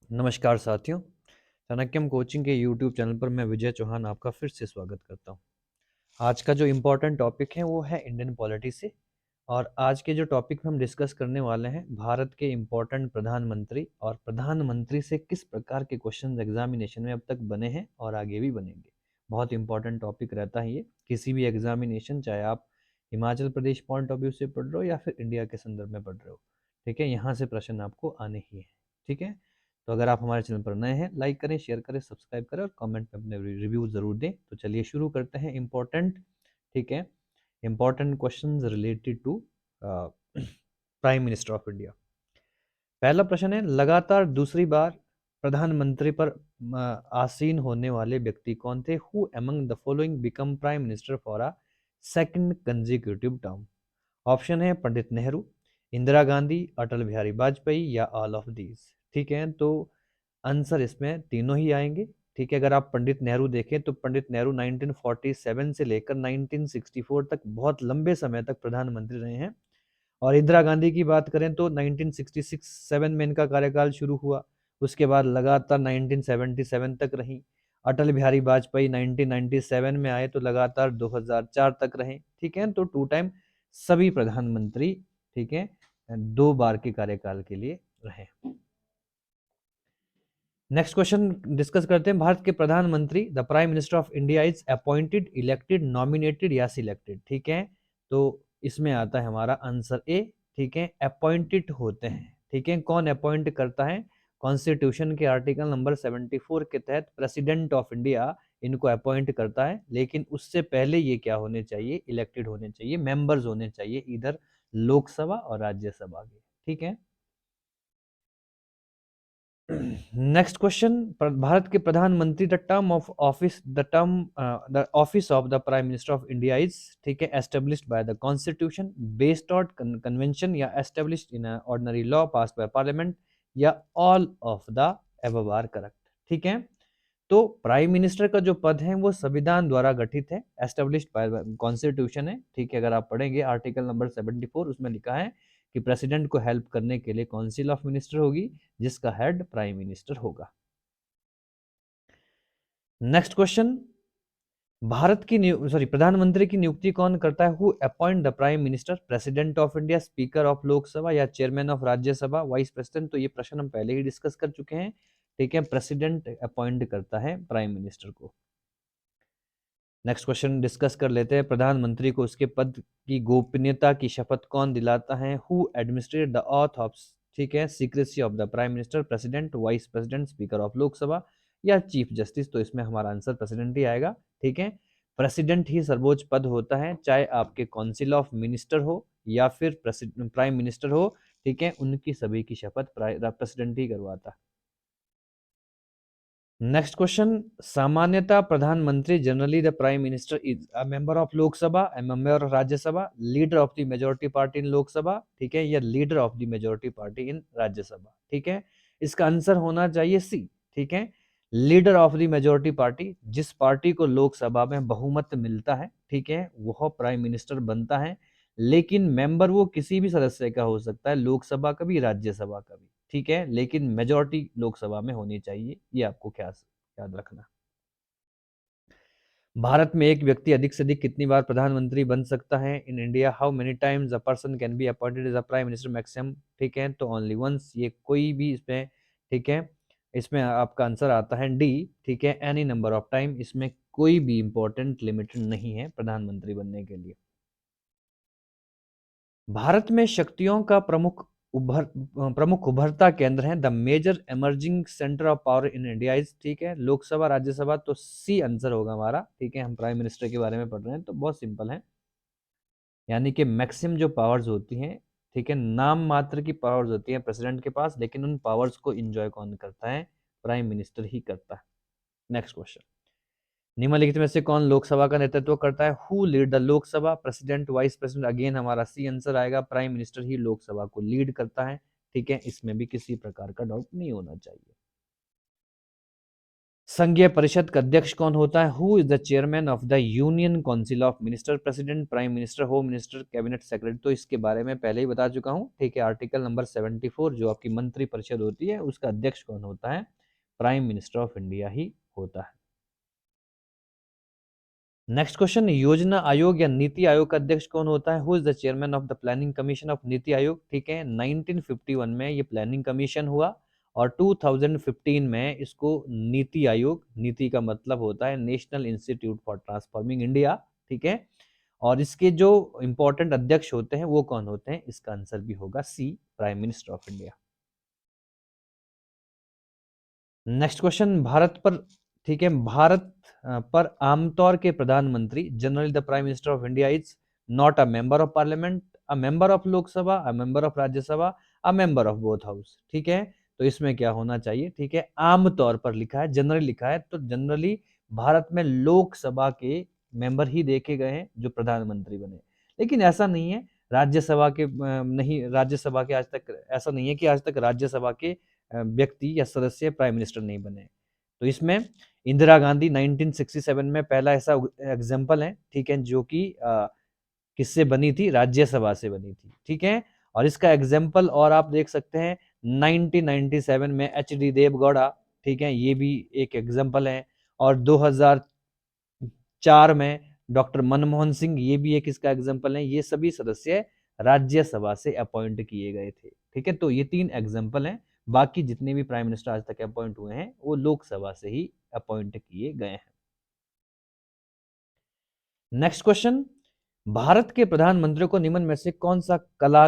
नमस्कार साथियों, चाणक्यम कोचिंग के यूट्यूब चैनल पर मैं विजय चौहान आपका फिर से स्वागत करता हूं। आज का जो इम्पोर्टेंट टॉपिक है वो है इंडियन पॉलिटी से। और आज के जो टॉपिक में हम डिस्कस करने वाले हैं भारत के इम्पोर्टेंट प्रधानमंत्री और प्रधानमंत्री से किस प्रकार के क्वेश्चन एग्जामिनेशन में अब तक बने हैं और आगे भी बनेंगे। बहुत इंपॉर्टेंट टॉपिक रहता है ये किसी भी एग्जामिनेशन, चाहे आप Himachal Pradesh point of view से पढ़ रहे हो या फिर इंडिया के संदर्भ में पढ़ रहे हो। ठीक है, यहाँ से प्रश्न आपको आने ही है। ठीक है, तो अगर आप हमारे चैनल पर नए हैं, लाइक करें, शेयर करें, सब्सक्राइब करें और कमेंट में अपने रिव्यू ज़रूर दें। तो चलिए शुरू करते हैं इम्पोर्टेंट। ठीक है, important questions related to prime minister of India. पहला प्रश्न है, लगातार दूसरी बार प्रधानमंत्री पर आसीन होने वाले व्यक्ति कौन थे? Who among the following become prime minister for a second consecutive term? Option है पंडित नेहरू, इंदिरा गांधी, अटल बिहारी वाजपेयी या ऑल ऑफ दीज। ठीक है, तो आंसर इसमें तीनों ही आएंगे। ठीक है, अगर आप पंडित नेहरू देखें तो पंडित नेहरू 1947 से लेकर 1964 तक बहुत लंबे समय तक प्रधानमंत्री रहे हैं। और इंदिरा गांधी की बात करें तो 1966-7 में इनका कार्यकाल शुरू हुआ, उसके बाद लगातार 1977 तक रही। अटल बिहारी वाजपेयी 1997 में आए तो लगातार 2004 तक रहे। ठीक है, तो टू टाइम सभी प्रधानमंत्री, ठीक है, 2 बार के कार्यकाल के लिए रहे। नेक्स्ट क्वेश्चन डिस्कस करते हैं। भारत के प्रधानमंत्री, the prime minister of India is appointed, elected, nominated या सिलेक्टेड? ठीक है, तो इसमें आता है हमारा आंसर ए। ठीक है, अपॉइंटेड होते हैं। ठीक है, कौन अपॉइंट करता है? कॉन्स्टिट्यूशन के आर्टिकल नंबर 74 के तहत प्रेसिडेंट ऑफ इंडिया इनको अपॉइंट करता है, लेकिन उससे पहले ये क्या होने चाहिए? इलेक्टेड होने चाहिए, मेंबर्स होने चाहिए इधर लोकसभा और राज्यसभा के। ठीक है, नेक्स्ट क्वेश्चन, भारत के प्रधानमंत्री, the office of the prime minister of India is, ठीक है, established by the constitution, based on convention या established in ordinary law passed by parliament या all of the above are correct? ठीक है, तो प्राइम मिनिस्टर का जो पद है वो संविधान द्वारा गठित है, एस्टेब्लिश्ड बाय कॉन्स्टिट्यूशन है। ठीक है, अगर आप पढ़ेंगे आर्टिकल नंबर 74, उसमें लिखा है कि प्रेसिडेंट को हेल्प करने के लिए काउंसिल ऑफ मिनिस्टर होगी, जिसका हेड प्राइम मिनिस्टर होगा। नेक्स्ट क्वेश्चन, भारत की प्रधानमंत्री की नियुक्ति कौन करता है? Who appoint the prime minister? President of India, speaker of Lok Sabha या chairman of Rajya Sabha, vice president? तो ये प्रश्न हम पहले ही डिस्कस कर चुके हैं। ठीक है, प्रेसिडेंट अपॉइंट करता है प्राइम मिनिस्टर को। नेक्स्ट क्वेश्चन डिस्कस कर लेते हैं। प्रधानमंत्री को उसके पद की गोपनीयता की शपथ कौन दिलाता है? Who administrate the auth of, ठीक है, secrecy of the prime minister? President, vice president, speaker of Lok Sabha या चीफ जस्टिस? तो इसमें हमारा आंसर प्रेसिडेंट ही आएगा। ठीक है, प्रेसिडेंट ही सर्वोच्च पद होता है, चाहे आपके काउंसिल ऑफ मिनिस्टर हो या फिर प्राइम मिनिस्टर हो। ठीक है, उनकी सभी की शपथ प्रेसिडेंट ही करवाता है। नेक्स्ट क्वेश्चन, सामान्यतः प्रधानमंत्री, generally the prime minister is a member of Lok Sabha, a member of Rajya Sabha, leader of the majority party इन लोकसभा, ठीक है, या leader of the majority party इन राज्यसभा? ठीक है, इसका आंसर होना चाहिए सी। ठीक है, leader of the majority party, जिस पार्टी को लोकसभा में बहुमत मिलता है, ठीक है, वह प्राइम मिनिस्टर बनता है। लेकिन मेंबर वो किसी भी सदस्य का हो सकता है, लोकसभा का भी, राज्यसभा का भी। ठीक है, लेकिन मेजॉरिटी लोकसभा में होनी चाहिए, ये आपको क्या याद रखना। भारत में एक व्यक्ति अधिक से अधिक कितनी बार प्रधानमंत्री बन सकता है? In India how many times a person can be appointed as a prime minister? Maximum, ठीक है, तो ओनली वंस। ये कोई भी इसमें, ठीक है, इसमें आपका आंसर आता है डी। ठीक है, एनी नंबर ऑफ टाइम, इसमें कोई भी इंपॉर्टेंट लिमिट नहीं है प्रधानमंत्री बनने के लिए। भारत में शक्तियों का प्रमुख उभरता केंद्र है, the major emerging centre of power in India is, ठीक है, लोकसभा, राज्यसभा? तो सी आंसर होगा हमारा। ठीक है, हम प्राइम मिनिस्टर के बारे में पढ़ रहे हैं तो बहुत सिंपल है, यानी कि मैक्सिमम जो पावर्स होती हैं, ठीक है, नाम मात्र की पावर्स होती हैं प्रेसिडेंट के पास, लेकिन उन पावर्स को एंजॉय कौन करता है? प्राइम मिनिस्टर ही करता है। नेक्स्ट क्वेश्चन, निम्नलिखित में से कौन लोकसभा का नेतृत्व करता है? Who lead the Lok Sabha? President, vice president? Again हमारा सी आंसर आएगा, प्राइम मिनिस्टर ही लोकसभा को लीड करता है। ठीक है, इसमें भी किसी प्रकार का डाउट नहीं होना चाहिए। संघीय परिषद का अध्यक्ष कौन होता है? Who is the chairman of the union council of minister? President, prime minister, home minister, cabinet secretary. तो इसके बारे में पहले ही बता चुका हूं, ठीक है। आर्टिकल नंबर 74 जो आपकी मंत्री परिषद होती है, उसका अध्यक्ष कौन होता है? प्राइम मिनिस्टर ऑफ इंडिया ही होता है। नेक्स्ट क्वेश्चन, योजना आयोग या नीति आयोग का अध्यक्ष कौन होता है? Who is the chairman of the planning commission of NITI Aayog? ठीक है, 1951 में ये प्लानिंग कमीशन हुआ और 2015 में इसको नीति आयोग, नीति का मतलब होता है national institute for transforming India, ठीक है। और इसके जो इंपॉर्टेंट अध्यक्ष होते हैं वो कौन होते हैं? इसका आंसर भी होगा C, prime minister of India. Next question, भारत पर, ठीक है, भारत पर आमतौर के प्रधानमंत्री, generally the prime minister of India is not a member of parliament, a member of Lok Sabha, a member of Rajya Sabha, a member of both house, ठीक है। तो इसमें क्या होना चाहिए? ठीक है, आमतौर पर लिखा है, जनरली लिखा है, तो जनरली भारत में लोकसभा के मेंबर ही देखे गए हैं जो प्रधानमंत्री बने, लेकिन ऐसा नहीं है राज्यसभा के, नहीं, राज्यसभा के आज तक ऐसा नहीं है कि आज तक राज्यसभा के व्यक्ति या सदस्य प्राइम मिनिस्टर नहीं बने। तो इसमें इंदिरा गांधी 1967 में पहला ऐसा एग्जाम्पल है, ठीक है, जो कि किससे बनी थी? राज्यसभा से बनी थी, ठीक है। और इसका एग्जाम्पल और आप देख सकते हैं 1997 में एच डी देवगौड़ा, ठीक है, ये भी एक एग्जाम्पल है। और 2004 में डॉक्टर मनमोहन सिंह, ये भी एक इसका एग्जाम्पल है। ये सभी सदस्य राज्यसभा से अपॉइंट किए गए थे, ठीक है। तो ये 3 एग्जाम्पल हैं। बाकी जितने भी प्राइम मिनिस्टर आज तक अपॉइंट हुए हैं वो लोकसभा से ही अपॉइंट किए गए हैं। नेक्स्ट क्वेश्चन, भारत के प्रधानमंत्री को निम्न में से कौन सा कला,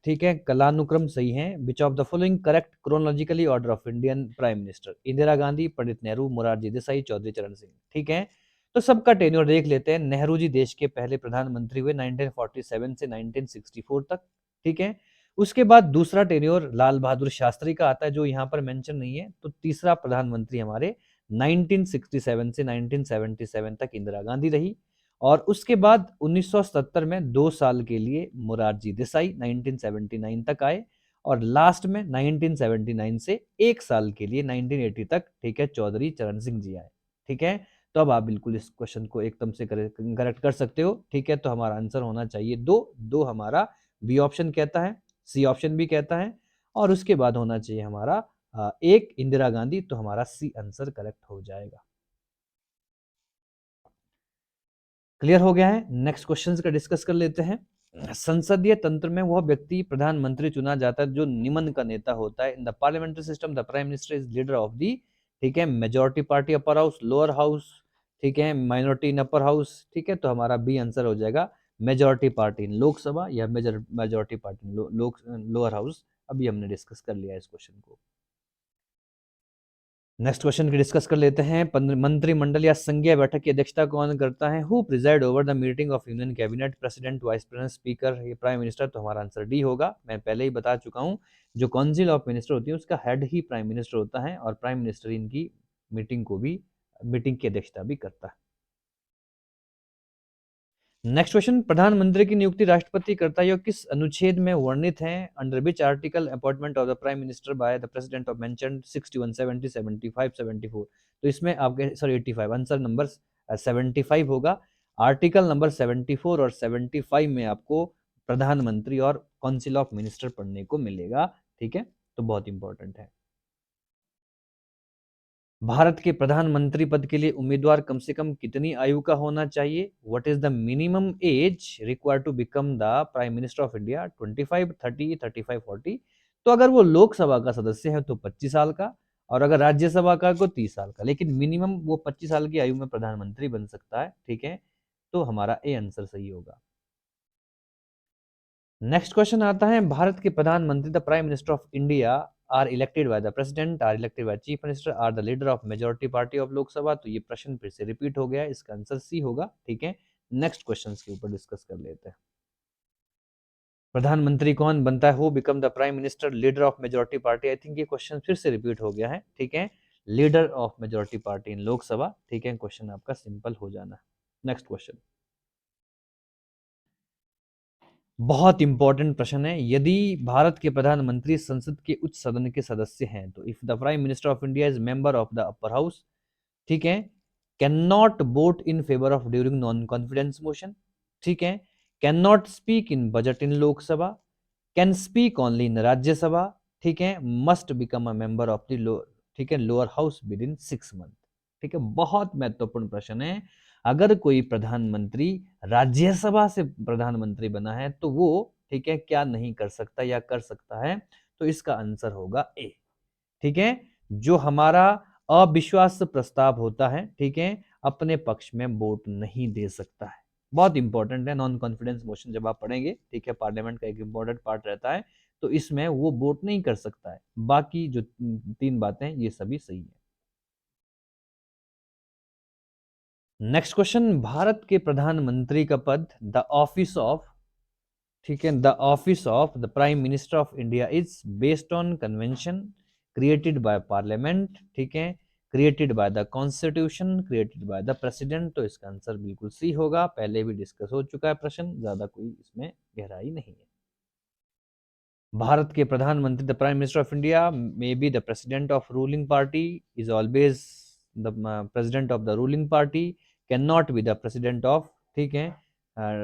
ठीक है, कलानुक्रम सही है? Which of the following correct chronologically order of Indian prime minister? Indira Gandhi, Pandit Nehru, Morarji Desai, Chaudhary Charan Singh, ठीक है। तो सबका टेन्योर देख लेते हैं। नेहरू जी देश के पहले प्रधानमंत्री हुए 1947 से 1964 तक, ठीक है। उसके बाद दूसरा टेन्योर लाल बहादुर शास्त्री का आता है जो यहाँ पर मेंशन नहीं है। तो तीसरा प्रधानमंत्री हमारे 1967 से 1977 तक इंदिरा गांधी रही। और उसके बाद 1970 में 2 साल के लिए मोरारजी देसाई 1979 तक आए। और लास्ट में 1979 से 1 साल के लिए 1980 तक, ठीक है, चौधरी चरण सिंह जी आए, ठीक है। तो अब आप बिल्कुल इस क्वेश्चन को एकदम से करेक्ट कर सकते हो, ठीक है। तो हमारा आंसर होना चाहिए दो, दो हमारा बी ऑप्शन कहता है, सी ऑप्शन भी कहता है, और उसके बाद होना चाहिए हमारा एक इंदिरा गांधी। तो हमारा सी आंसर करेक्ट हो जाएगा। क्लियर हो गया है। नेक्स्ट क्वेश्चन का डिस्कस कर लेते हैं। संसदीय तंत्र में वह व्यक्ति प्रधानमंत्री चुना जाता है जो निम्न का नेता होता है। In the parliamentary system the prime minister is leader of the, ठीक है, majority party upper house, lower house, ठीक है, माइनॉरिटी इन अपर हाउस, ठीक है। तो हमारा बी आंसर हो जाएगा मेजोरिटी पार्टी इन लोकसभा या मेजोरिटी पार्टी इन लोअर हाउस। अभी हमने डिस्कस कर लिया इस क्वेश्चन को। नेक्स्ट क्वेश्चन की डिस्कस कर लेते हैं। मंत्रिमंडल या संघीय बैठक की अध्यक्षता कौन करता है? Who preside over the meeting of union cabinet? President, vice president, speaker, ये प्राइम मिनिस्टर। तो हमारा आंसर डी होगा। मैं पहले ही बता चुका हूं, जो काउंसिल ऑफ मिनिस्टर होती है उसका हेड ही प्राइम मिनिस्टर होता है और प्राइम मिनिस्टर इनकी मीटिंग की अध्यक्षता भी करता है। नेक्स्ट क्वेश्चन, प्रधानमंत्री की नियुक्ति राष्ट्रपति करता है, यह किस अनुच्छेद में वर्णित है? Under which article appointment of the prime minister bye the president of mentioned 61, 70, 75, 74? तो इसमें आपके, सॉरी, 85, आंसर नंबर 75 होगा। आर्टिकल नंबर 74 और 75 में आपको प्रधानमंत्री और काउंसिल ऑफ मिनिस्टर पढ़ने को मिलेगा, ठीक है। तो बहुत इंपॉर्टेंट है। भारत के प्रधानमंत्री पद के लिए उम्मीदवार कम से कम कितनी आयु का होना चाहिए? What is the minimum age required to become the prime minister of India? 25, 30, 35, 40? तो अगर वो लोकसभा का सदस्य है तो 25 साल का, और अगर राज्यसभा का तो 30 साल का, लेकिन मिनिमम वो 25 साल की आयु में प्रधानमंत्री बन सकता है, ठीक है। तो हमारा ए आंसर सही होगा। नेक्स्ट क्वेश्चन आता है, भारत के प्रधानमंत्री the prime minister of India are elected by the president, are elected by chief minister, are the leader of majority party of Lok Sabha? तो ये प्रश्न फिर से रिपीट हो गया है, इसका आंसर सी होगा, ठीक है। नेक्स्ट क्वेश्चन के ऊपर डिस्कस कर लेते हैं। प्रधानमंत्री कौन बनता है? Who become the prime minister, leader of majority party? I think ये क्वेश्चन फिर से रिपीट हो गया है, ठीक है। लीडर ऑफ मेजोरिटी पार्टी इन लोकसभा, ठीक है। क्वेश्चन आपका सिंपल हो जाना। नेक्स्ट क्वेश्चन बहुत इंपॉर्टेंट प्रश्न है। यदि भारत के प्रधानमंत्री संसद के उच्च सदन के सदस्य हैं तो if the prime minister of India is member of the upper house, ठीक है, can not vote in favour of during non confidence motion, ठीक है, can not speak in budget in Lok Sabha, can speak only in Rajya Sabha, ठीक है, must become a member of the low, ठीक है, lower house with in 6 month. ठीक है, बहुत महत्वपूर्ण प्रश्न है। अगर कोई प्रधानमंत्री राज्यसभा से प्रधानमंत्री बना है तो वो, ठीक है, क्या नहीं कर सकता या कर सकता है, तो इसका आंसर होगा ए। ठीक है, जो हमारा अविश्वास प्रस्ताव होता है, ठीक है, अपने पक्ष में वोट नहीं दे सकता है। बहुत इंपॉर्टेंट है नॉन कॉन्फिडेंस मोशन, जब आप पढ़ेंगे, ठीक है, पार्लियामेंट का एक इंपॉर्टेंट पार्ट रहता है, तो इसमें वो वोट नहीं कर सकता है। बाकी जो 3 बातें ये सभी सही है। नेक्स्ट क्वेश्चन, भारत के प्रधानमंत्री का पद, द ऑफिस ऑफ, ठीक है, the office of the prime minister of India is based on convention, created by parliament, ठीक है, created by the constitution, created by the president. तो इसका आंसर बिल्कुल सी होगा, पहले भी डिस्कस हो चुका है प्रश्न, ज्यादा कोई इसमें गहराई नहीं है। भारत के प्रधानमंत्री, the prime minister of India may be the president of ruling party, is always the president of the ruling party, can not be the president of, ठीक है,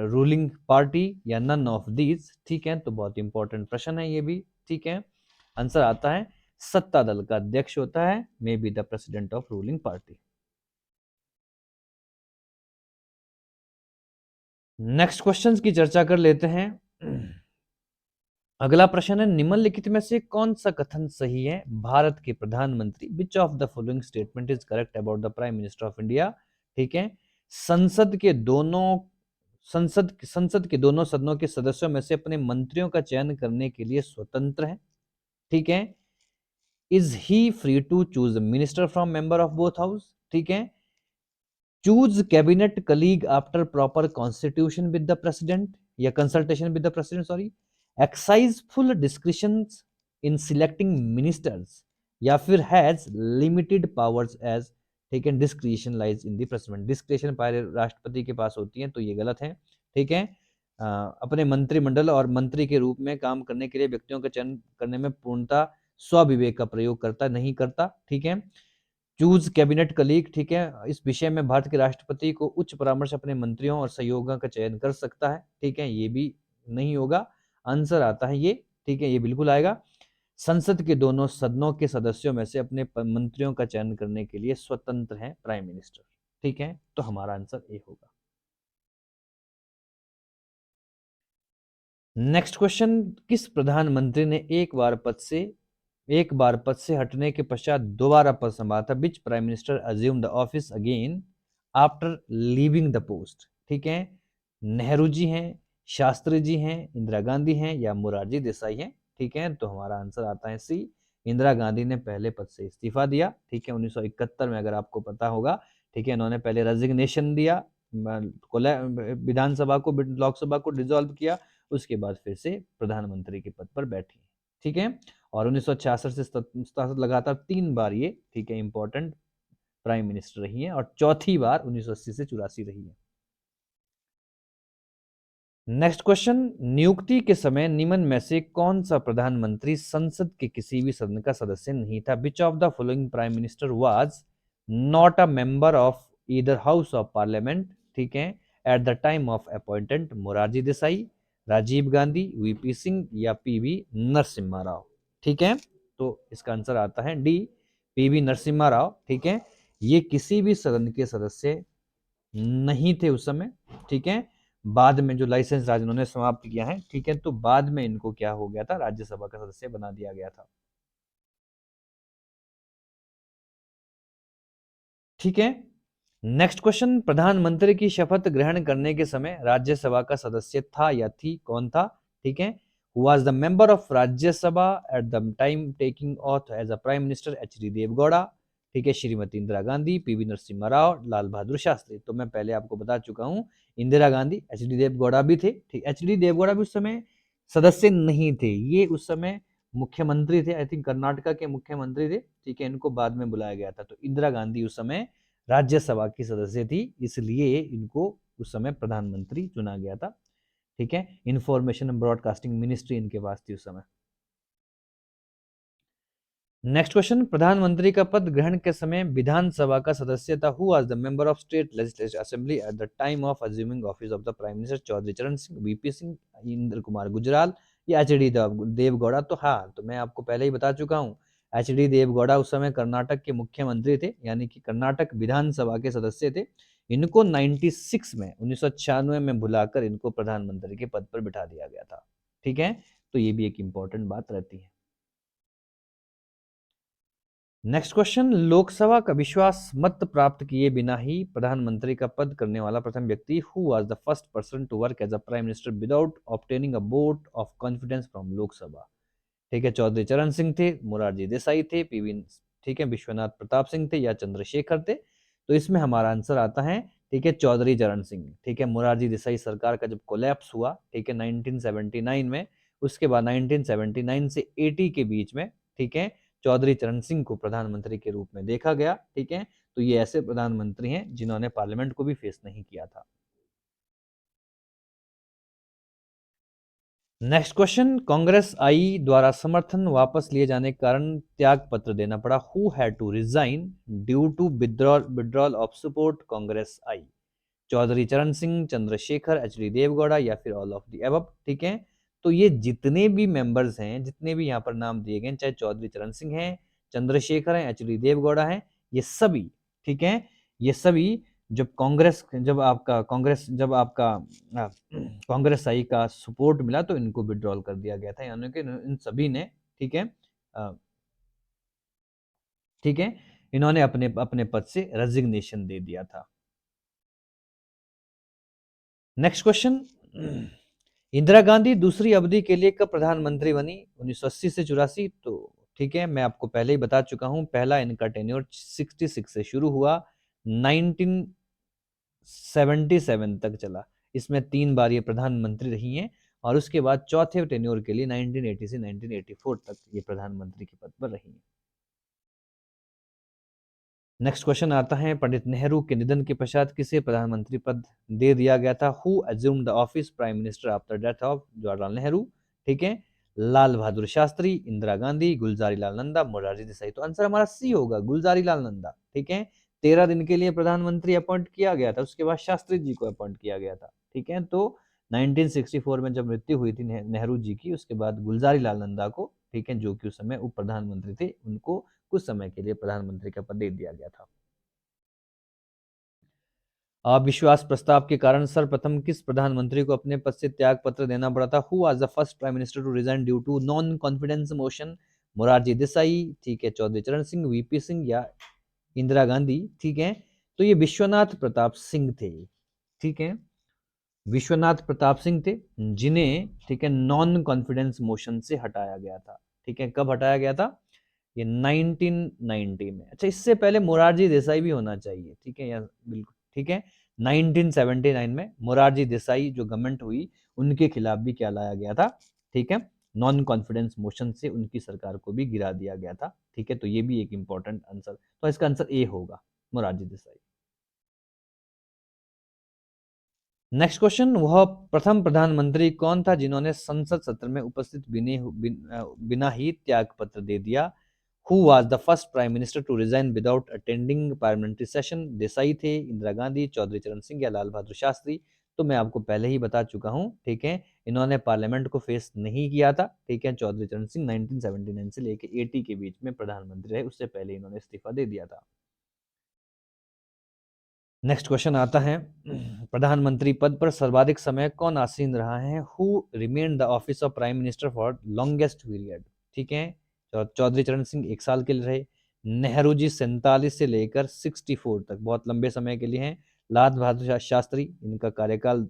रूलिंग पार्टी, या नन ऑफ दीज। ठीक है, तो बहुत important प्रश्न है ये भी। ठीक है, आंसर आता है सत्ता दल का अध्यक्ष होता है, may be the president of ruling party. Next questions की चर्चा कर लेते हैं। अगला प्रश्न है, निम्नलिखित में से कौन सा कथन सही है? भारत के प्रधानमंत्री, विच of the following statement is correct about the prime minister of India? ठीक है, संसद के दोनों सदनों के सदस्यों में से अपने मंत्रियों का चयन करने के लिए स्वतंत्र है। ठीक है, is he free to choose minister from member of both house? ठीक है, choose cabinet colleague after proper constitution with the president या consultation with the president, sorry, exercise full discretion in selecting ministers, या फिर has limited powers as, ठीक है, discretion lies in the president. Discretion power राष्ट्रपति के पास होती है, तो ये गलत है। ठीक है, अपने मंत्रिमंडल और मंत्री के रूप में काम करने के लिए व्यक्तियों का चयन करने में पूर्णतः स्वविवेक का प्रयोग करता नहीं करता। ठीक है, चूज कैबिनेट कलीग, ठीक है, इस विषय में भारत के राष्ट्रपति को उच्च परामर्श अपने मंत्रियों और सहयोगियों का चयन कर सकता है। ठीक है, ये भी नहीं होगा, आंसर आता है ये। ठीक है, ये बिल्कुल आएगा, संसद के दोनों सदनों के सदस्यों में से अपने मंत्रियों का चयन करने के लिए स्वतंत्र है प्राइम मिनिस्टर। ठीक है, तो हमारा आंसर ए होगा। नेक्स्ट क्वेश्चन, किस प्रधानमंत्री ने एक बार पद से हटने के पश्चात दोबारा पद संभाला था? Which prime minister assume the office again after leaving the post? ठीक है, नेहरू जी हैं, शास्त्री जी हैं, इंदिरा गांधी हैं, या मोरारजी देसाई हैं? ठीक है, तो हमारा आंसर आता है सी, इंदिरा गांधी ने पहले पद से इस्तीफा दिया। ठीक है, 1971 में, अगर आपको पता होगा। ठीक है, इन्होंने पहले रेजिग्नेशन दिया, विधानसभा को, लोकसभा को डिसॉल्व किया, उसके बाद फिर से प्रधानमंत्री के पद पर बैठी। ठीक है, और 1966 से 67 लगातार 3 बार ये, ठीक है, इंपॉर्टेंट प्राइम मिनिस्टर रही हैं, और चौथी बार 1980 से 84 रही है। नेक्स्ट क्वेश्चन, नियुक्ति के समय निम्न में से कौन सा प्रधानमंत्री संसद के किसी भी सदन का सदस्य नहीं था? Which of the following prime minister was not a member of either house of parliament? ठीक है, at the time of appointment, Morarji Desai, Rajiv Gandhi, VP Singh, या पीवी नरसिम्हा राव? ठीक है, तो इसका आंसर आता है डी, पीवी नरसिम्हा राव। ठीक है, ये किसी भी सदन के सदस्य नहीं थे उस समय। ठीक है, बाद में जो लाइसेंस राज इन्होंने समाप्त किया है, ठीक है, तो बाद में इनको क्या हो गया था, राज्यसभा का सदस्य बना दिया गया था। ठीक है, नेक्स्ट क्वेश्चन, प्रधानमंत्री की शपथ ग्रहण करने के समय राज्यसभा का सदस्य था या थी, कौन था? ठीक है, was the member of Rajya Sabha at the time taking oath as a prime minister H D Deve Gowda, ठीक है, श्रीमती इंदिरा गांधी, पीवी नरसिम्हा राव, लाल बहादुर शास्त्री? तो मैं पहले आपको बता चुका हूं, इंदिरा गांधी, एच डी देवगौड़ा भी थे। ठीक, एच डी देवगौड़ा भी उस समय सदस्य नहीं थे, ये उस समय मुख्यमंत्री थे, आई थिंक कर्नाटका के मुख्यमंत्री थे। ठीक है, इनको बाद में बुलाया गया था। तो इंदिरा गांधी उस समय राज्यसभा की सदस्य थी, इसलिए इनको उस समय प्रधानमंत्री चुना गया था। ठीक है, इंफॉर्मेशन एंड ब्रॉडकास्टिंग मिनिस्ट्री इनके पास थी उस समय। नेक्स्ट क्वेश्चन, प्रधानमंत्री का पद ग्रहण के समय विधानसभा का सदस्य था। Who was the member of state legislative assembly at the time of assuming office of the prime minister? Chaudhary Charan Singh, VP Singh, Inder Kumar Gujral या एच डी देवगौड़ा? तो हाँ, तो मैं आपको पहले ही बता चुका हूँ, एच डी देवगौड़ा उस समय कर्नाटक के मुख्यमंत्री थे, यानी कि कर्नाटक विधानसभा के सदस्य थे। इनको 96 में 1996 में बुलाकर इनको प्रधानमंत्री के पद पर बिठा दिया गया था। ठीक है, तो ये भी एक इंपॉर्टेंट बात रहती है। नेक्स्ट क्वेश्चन, लोकसभा का विश्वास मत प्राप्त किए बिना ही प्रधानमंत्री का पद करने वाला प्रथम व्यक्ति? Who was the first person to work as a prime minister without obtaining a vote of confidence from Lok Sabha? ठीक है, चौधरी चरण सिंह थे, मोरारजी देसाई थे, पीवी, ठीक है, विश्वनाथ प्रताप सिंह थे या चंद्रशेखर थे? तो इसमें हमारा आंसर आता है, ठीक है, चौधरी चरण सिंह। ठीक है, मोरारजी देसाई सरकार का जब कोलैप्स हुआ, ठीक है, 1979 में, उसके बाद 1979 से 80 के बीच में, ठीक है, चौधरी चरण सिंह को प्रधानमंत्री के रूप में देखा गया। ठीक है, तो ये ऐसे प्रधानमंत्री हैं जिन्होंने पार्लियामेंट को भी फेस नहीं किया था। नेक्स्ट क्वेश्चन, कांग्रेस आई द्वारा समर्थन वापस लिए जाने के कारण त्याग पत्र देना पड़ा। Who had to resign due to withdrawal of support Congress I? Chaudhary Charan Singh, Chandrashekhar, H D Deve Gowda या फिर ऑल ऑफ दी अबव? ठीक है, तो ये जितने भी मेंबर्स हैं, जितने भी यहाँ पर नाम दिए गए, चाहे चौधरी चरण सिंह हैं, चंद्रशेखर हैं, एच डी देवगौड़ा हैं, ये सभी, ठीक है, ये सभी जब आपका आ, कांग्रेस आई का सपोर्ट मिला तो इनको विड्रॉल कर दिया गया था, यानी कि इन सभी ने, ठीक है, आ, ठीक है, इन्होंने अपने अपने पद से रेजिग्नेशन दे दिया था। नेक्स्ट क्वेश्चन, इंदिरा गांधी दूसरी अवधि के लिए कब प्रधानमंत्री बनी? 1980 से 84? तो ठीक है, मैं आपको पहले ही बता चुका हूं, पहला इनका टेन्योर 66 से शुरू हुआ, 1977 तक चला। इसमें 3 बार ये प्रधानमंत्री रही हैं, और उसके बाद चौथे टेन्योर के लिए 1980 से 1984 तक ये प्रधानमंत्री के पद पर रही हैं। नेक्स्ट क्वेश्चन आता है, पंडित नेहरू के निधन के पश्चात किसे प्रधानमंत्री पद दे दिया गया था? Who assumed the office prime minister after death of Jawaharlal Nehru? ठीक है, लाल बहादुर शास्त्री, इंदिरा गांधी, गुलजारी लाल नंदा, मोरारजी देसाई? तो आंसर हमारा सी होगा, गुलजारी लाल नंदा। ठीक है, 13 दिन के लिए प्रधानमंत्री अपॉइंट किया गया था, उसके बाद शास्त्री जी को अपॉइंट किया गया था। ठीक है, तो 1964 में जब मृत्यु हुई थी नेहरू जी की, उसके बाद गुलजारी लाल नंदा को, ठीक है, जो कि उस समय उप प्रधानमंत्री थे, उनको कुछ समय के लिए प्रधानमंत्री का पद दे दिया गया था। अविश्वास प्रस्ताव के कारण सर्वप्रथम किस प्रधानमंत्री को अपने पद से त्याग पत्र देना पड़ा था? Who was the first prime minister to resign due to non confidence motion? Morarji Desai, ठीक है, चौधरी चरण सिंह, वीपी सिंह या इंदिरा गांधी? ठीक है, तो ये विश्वनाथ प्रताप सिंह थे। ठीक है, विश्वनाथ प्रताप सिंह थे, जिन्हें, ठीक है, नॉन कॉन्फिडेंस मोशन से हटाया गया था। ठीक है, कब हटाया गया था? ये 1990 में। अच्छा, इससे पहले मोरारजी देसाई भी होना चाहिए, ठीक है, या बिल्कुल ठीक है, 1979 में मोरारजी देसाई जो गवर्नमेंट हुई, उनके खिलाफ भी क्या लाया गया था? ठीक है, नॉन कॉन्फिडेंस मोशन से उनकी सरकार को भी गिरा दिया गया था। ठीक है, तो ये भी एक इंपॉर्टेंट आंसर, तो इसका आंसर ए होगा, मोरारजी देसाई। नेक्स्ट क्वेश्चन, वह प्रथम प्रधानमंत्री कौन था जिन्होंने संसद सत्र में उपस्थित बिना ही त्याग पत्र दे दिया? Who was the first prime minister to resign without attending parliamentary session? Desai थे, इंदिरा गांधी, चौधरी चरण सिंह या लाल बहादुर शास्त्री? तो मैं आपको पहले ही बता चुका हूं, ठीक है, इन्होंने पार्लियामेंट को फेस नहीं किया था। ठीक है, चौधरी चरण सिंह 1979 से लेकर 80 के बीच में प्रधानमंत्री रहे, उससे पहले इन्होंने इस्तीफा दे दिया था। नेक्स्ट क्वेश्चन आता है, प्रधानमंत्री पद पर सर्वाधिक समय कौन आसीन रहा है? Who remain the office of prime minister for longest period? ठीक है, चौधरी चरण सिंह 1 साल के लिए रहे, नेहरू जी 47 से लेकर 64 तक, बहुत लंबे समय के लिए हैं। लाल बहादुर शास्त्री, इनका कार्यकाल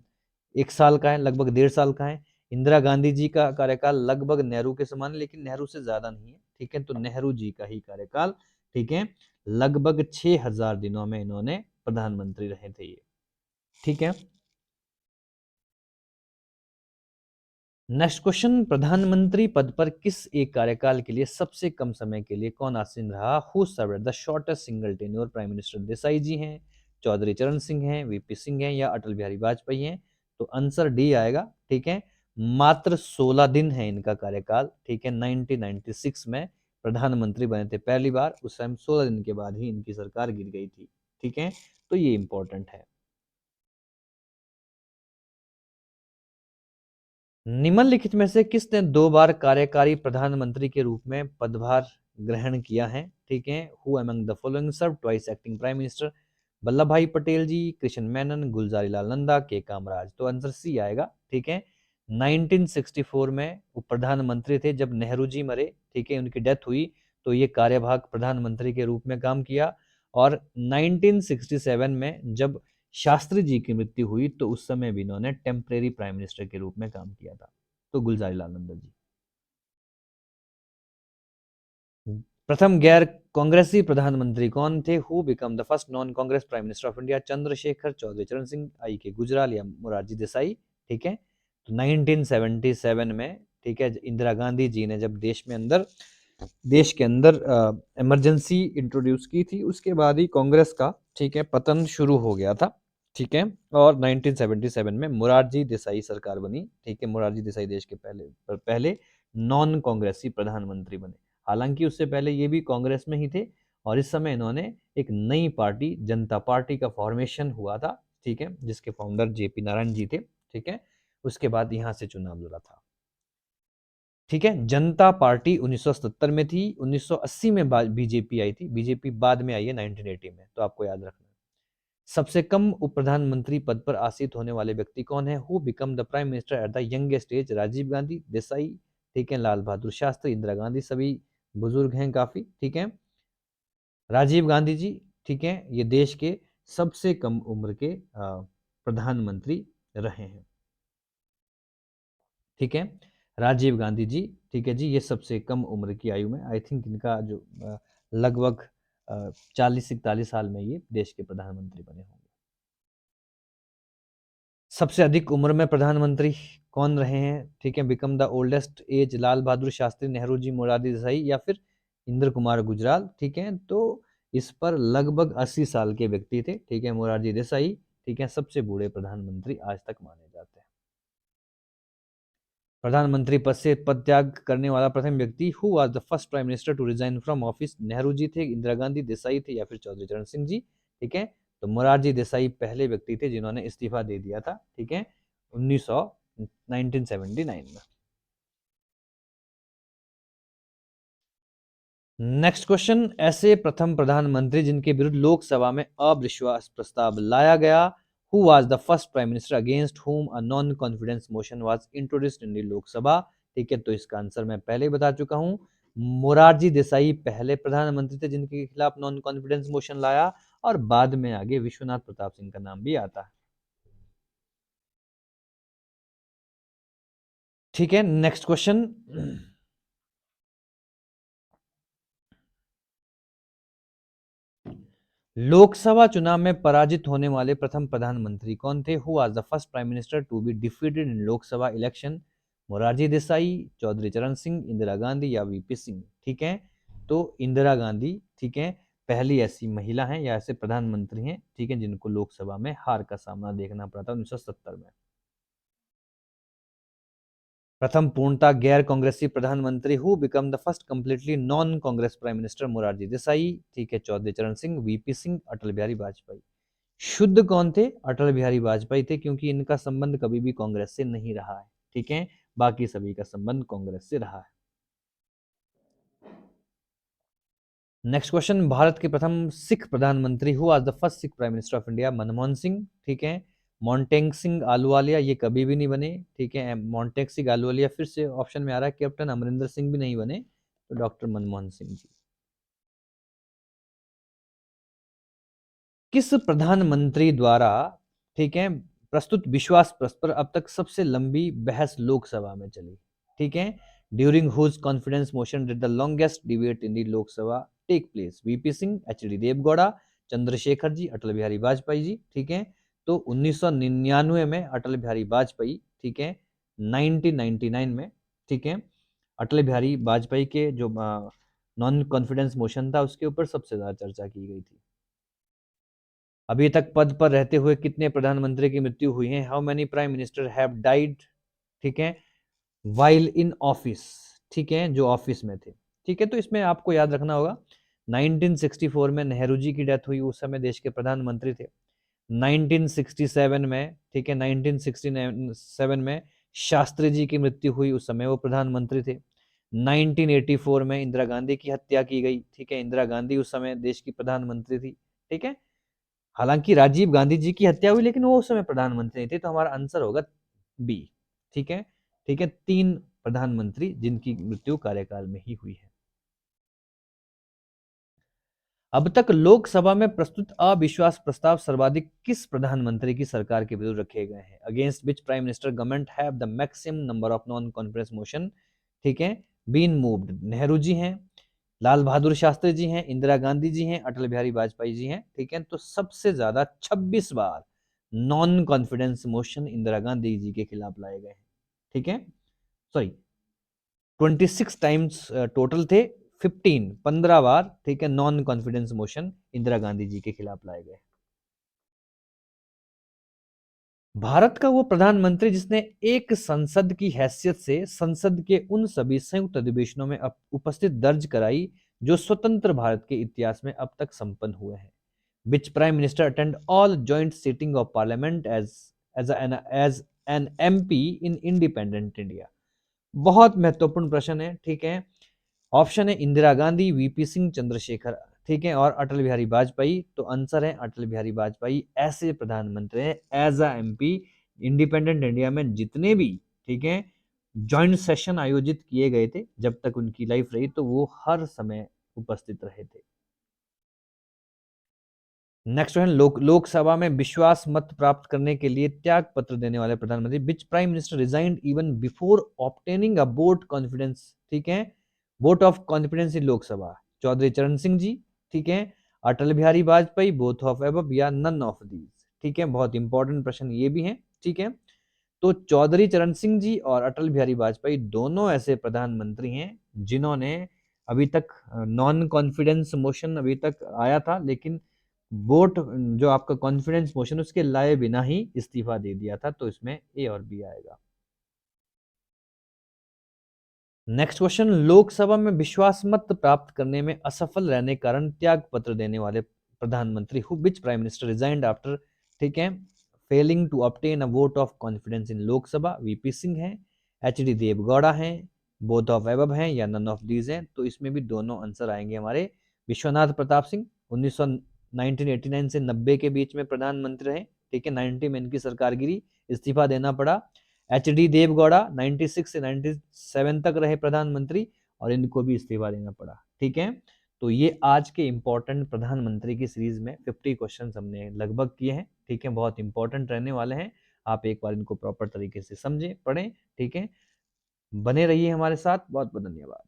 1 साल का है, लगभग 1.5 साल का है। इंदिरा गांधी जी का कार्यकाल लगभग नेहरू के समान है, लेकिन नेहरू से ज्यादा नहीं है। ठीक है, तो नेहरू जी का ही कार्यकाल, ठीक है, लगभग 6000 दिनों में इन्होंने प्रधानमंत्री रहे थे ये। ठीक है, नेक्स्ट क्वेश्चन, प्रधानमंत्री पद पर किस एक कार्यकाल के लिए सबसे कम समय के लिए कौन आसीन रहा? Who served the shortest single tenure prime minister? Desai ji हैं, चौधरी चरण सिंह हैं, वीपी सिंह हैं या अटल बिहारी वाजपेयी हैं? तो आंसर डी आएगा। ठीक है, मात्र 16 दिन है इनका कार्यकाल। ठीक है, 1996 में प्रधानमंत्री बने थे पहली बार, उस टाइम 16 दिन के बाद ही इनकी सरकार गिर गई थी। ठीक है, तो ये इंपॉर्टेंट है। निम्नलिखित में से किसने 2 बार कार्यकारी प्रधानमंत्री के रूप में पदभार ग्रहण किया है? ठीक है, who among the following serve twice acting prime minister? Vallabh bhai Patel जी, कृष्ण मेनन, गुलजारी लाल नंदा, के कामराज। तो आंसर सी आएगा। ठीक है, 1964 में वो प्रधानमंत्री थे जब नेहरू जी मरे। ठीक है, उनकी डेथ हुई तो ये कार्यभाग प्रधानमंत्री के रूप में काम किया। और 1967 में जब शास्त्री जी की मृत्यु हुई तो उस समय भी इन्होंने टेम्परेरी प्राइम मिनिस्टर के रूप में काम किया था। तो गुलजारी लाल नंदा जी। प्रथम गैर कांग्रेसी प्रधानमंत्री कौन थे? Who become the first non Congress prime minister of India? Chandrashekhar, Chaudhary Charan Singh, आई के गुजराल या मोरारजी देसाई? ठीक है, तो 1977 में, ठीक है, इंदिरा गांधी जी ने जब देश के अंदर इमरजेंसी इंट्रोड्यूस की थी, उसके बाद ही कांग्रेस का, ठीक है, पतन शुरू हो गया था। ठीक है, और 1977 में मोरारजी देसाई सरकार बनी। ठीक है, मोरारजी देसाई देश के पहले नॉन कांग्रेसी प्रधानमंत्री बने। हालांकि उससे पहले ये भी कांग्रेस में ही थे और इस समय इन्होंने एक नई पार्टी जनता पार्टी का फॉर्मेशन हुआ था। ठीक है, जिसके फाउंडर जेपी नारायण जी थे। ठीक है, उसके बाद यहाँ से चुनाव लड़ा था। ठीक है, जनता पार्टी 1970 में थी, 1980 में बीजेपी आई थी, बीजेपी बाद में आई है 1980 में, तो आपको याद रखना है। सबसे कम उप प्रधानमंत्री पद पर आसीन होने वाले व्यक्ति कौन है? Who become the prime minister at the youngest age? Rajiv Gandhi, Desai, ठीक है, लाल बहादुर शास्त्री, इंदिरा गांधी। सभी बुजुर्ग हैं काफी। ठीक है, राजीव गांधी जी, ठीक है, ये देश के सबसे कम उम्र के प्रधानमंत्री रहे हैं। ठीक है, राजीव गांधी जी, ठीक है जी, ये सबसे कम उम्र की आयु में, आई थिंक इनका जो लगभग 40-41 साल में ये देश के प्रधानमंत्री बने होंगे। सबसे अधिक उम्र में प्रधानमंत्री कौन रहे हैं? ठीक है, बिकम द ओल्डेस्ट एज? लाल बहादुर शास्त्री, नेहरू जी, मोरारजी देसाई या फिर इंद्र कुमार गुजराल? ठीक है, तो इस पर लगभग 80 साल के व्यक्ति थे। ठीक है, मोरारजी देसाई, ठीक है, सबसे बूढ़े प्रधानमंत्री आज तक माने जाते हैं। प्रधानमंत्री पद से पद त्याग करने वाला प्रथम व्यक्ति? Who was the first prime minister to resign from office? Nehru ji थे, इंदिरा गांधी, देसाई थे या फिर चौधरी चरण सिंह जी? ठीक है, तो मोरारजी देसाई पहले व्यक्ति थे जिन्होंने इस्तीफा दे दिया था। ठीक है, 1979 में। नेक्स्ट क्वेश्चन, ऐसे प्रथम प्रधानमंत्री जिनके विरुद्ध लोकसभा में अविश्वास प्रस्ताव लाया गया? Who was the first prime minister against whom a non confidence motion was introduced in the Lok Sabha? ठीक है, तो इसका आंसर मैं पहले ही बता चुका हूं। मोरारजी देसाई पहले प्रधानमंत्री थे जिनके खिलाफ नॉन कॉन्फिडेंस मोशन लाया, और बाद में आगे विश्वनाथ प्रताप सिंह का नाम भी आता है। ठीक है, नेक्स्ट क्वेश्चन, लोकसभा चुनाव में पराजित होने वाले प्रथम प्रधानमंत्री कौन थे? Who was the first prime minister to be defeated in Lok Sabha election? Morarji Desai, Chaudhary Charan Singh, Indira Gandhi या वीपी सिंह? ठीक है, तो इंदिरा गांधी, ठीक है, पहली ऐसी महिला हैं या ऐसे प्रधानमंत्री हैं, ठीक है, जिनको लोकसभा में हार का सामना देखना पड़ा था 1970 में। प्रथम पूर्णतः गैर कांग्रेसी प्रधानमंत्री? Who become the first completely non Congress prime minister? Morarji Desai, ठीक है, चौधरी चरण सिंह, वीपी सिंह, अटल बिहारी वाजपेयी। शुद्ध कौन थे? अटल बिहारी वाजपेयी थे, क्योंकि इनका संबंध कभी भी कांग्रेस से नहीं रहा है। ठीक है, बाकी सभी का संबंध कांग्रेस से रहा है। नेक्स्ट क्वेश्चन, भारत के प्रथम सिख प्रधानमंत्री? Who was the first Sikh prime minister of India? Manmohan Singh, ठीक है, मोन्टेग सिंह आलूवालिया, ये कभी भी नहीं बने। ठीक है, मोन्टेग सिंह आलूवालिया फिर से ऑप्शन में आ रहा है, कैप्टन अमरिंदर सिंह भी नहीं बने, तो डॉक्टर मनमोहन सिंह जी। किस प्रधानमंत्री द्वारा, ठीक है, प्रस्तुत विश्वास प्रस्ताव पर अब तक सबसे लंबी बहस लोकसभा में चली? ठीक है, during whose confidence motion did the longest debate in the Lok Sabha take place? VP Singh, H D Deve Gowda, Chandrashekhar ji, Atal Bihari Vajpayee ji? ठीक है, तो 1999 में अटल बिहारी वाजपेयी, ठीक है, 1999 में, ठीक है, अटल बिहारी वाजपेयी के जो नॉन कॉन्फिडेंस मोशन था उसके ऊपर सबसे ज्यादा चर्चा की गई थी। अभी तक पद पर रहते हुए कितने प्रधानमंत्री की मृत्यु हुई है? How many prime minister have died, ठीक है, वाइल इन ऑफिस, ठीक है, जो ऑफिस में थे? ठीक है, तो इसमें आपको याद रखना होगा 1964 में नेहरू जी की डेथ हुई, उस समय देश के प्रधानमंत्री थे। 1967 में, ठीक है, 1967 में शास्त्री जी की मृत्यु हुई, उस समय वो प्रधानमंत्री थे। 1984 में इंदिरा गांधी की हत्या की गई, ठीक है, इंदिरा गांधी उस समय देश की प्रधानमंत्री थी, ठीक है। हालांकि राजीव गांधी जी की हत्या हुई लेकिन वो उस समय प्रधानमंत्री नहीं थे, तो हमारा आंसर होगा बी। ठीक है, ठीक है, 3 प्रधानमंत्री जिनकी मृत्यु कार्यकाल में ही हुई है। अब तक लोकसभा में प्रस्तुत अविश्वास प्रस्ताव सर्वाधिक किस प्रधानमंत्री की सरकार के विरुद्ध रखे गए हैं? Against which prime minister government have the maximum number of non confidence motion, ठीक है, बीन मूव्ड? नेहरू जी हैं, लाल बहादुर शास्त्री जी हैं, इंदिरा गांधी जी हैं, अटल बिहारी वाजपेयी जी हैं, ठीक है। तो सबसे ज्यादा 26 बार non confidence motion Indira Gandhi ji के खिलाफ लाए गए हैं, ठीक है। सॉरी, 26 टाइम्स टोटल थे, 15 बार, ठीक है, non confidence motion Indira Gandhi ji के खिलाफ लाए गए। भारत का वो प्रधानमंत्री जिसने एक संसद की हैसियत से संसद के उन सभी संयुक्त अधिवेशनों में उपस्थित दर्ज कराई जो स्वतंत्र भारत के इतिहास में अब तक संपन्न हुए हैं? Which prime minister attend all joint sitting of parliament as an MP in independent India? बहुत महत्वपूर्ण प्रश्न है, ठीक है। ऑप्शन है इंदिरा गांधी, वीपी सिंह, चंद्रशेखर, ठीक है, और अटल बिहारी वाजपेयी। तो आंसर है अटल बिहारी वाजपेयी ऐसे प्रधानमंत्री हैं as a MP independent India में जितने भी, ठीक है, जॉइंट सेशन आयोजित किए गए थे जब तक उनकी लाइफ रही, तो वो हर समय उपस्थित रहे थे। नेक्स्ट है लोकसभा में विश्वास मत प्राप्त करने के लिए त्याग पत्र देने वाले प्रधानमंत्री? Which prime minister resigned even before obtaining a vote confidence, ठीक है, vote of confidence in Lok Sabha? Chaudhary Charan Singh ji, ठीक है, Atal Bihari Vajpayee, both of above, या नन ऑफ दीज? ठीक है, बहुत इंपॉर्टेंट प्रश्न ये भी है, ठीक है। तो चौधरी चरण सिंह जी और अटल बिहारी वाजपेयी दोनों ऐसे प्रधानमंत्री हैं जिन्होंने अभी तक नॉन कॉन्फिडेंस मोशन अभी तक आया था लेकिन वोट जो आपका कॉन्फिडेंस मोशन उसके लाए बिना ही इस्तीफा दे दिया था, तो इसमें ए और बी आएगा। नेक्स्ट क्वेश्चन, लोकसभा में विश्वास मत प्राप्त करने में असफल रहने के कारण त्याग पत्र देने वाले प्रधानमंत्री who which prime minister resigned after, ठीक है, failing to obtain a vote of confidence in Lok Sabha? VP Singh हैं, एच डी देवगौड़ा हैं, बोथ ऑफ एबव हैं, या नन ऑफ दीज हैं? तो इसमें भी दोनों आंसर आएंगे हमारे। विश्वनाथ प्रताप सिंह 1989 से 90 के बीच में प्रधानमंत्री रहे, ठीक है, 90 में इनकी सरकार गिरी, इस्तीफा देना पड़ा। एच डी देवगौड़ा 96 से 97 तक रहे प्रधानमंत्री और इनको भी इस्तीफा देना पड़ा, ठीक है। तो ये आज के इंपॉर्टेंट प्रधानमंत्री की सीरीज में 50 क्वेश्चंस हमने लगभग किए हैं, ठीक है, बहुत इंपॉर्टेंट रहने वाले हैं। आप एक बार इनको प्रॉपर तरीके से समझें, पढ़ें, ठीक है। बने रहिए हमारे साथ, बहुत बहुत धन्यवाद।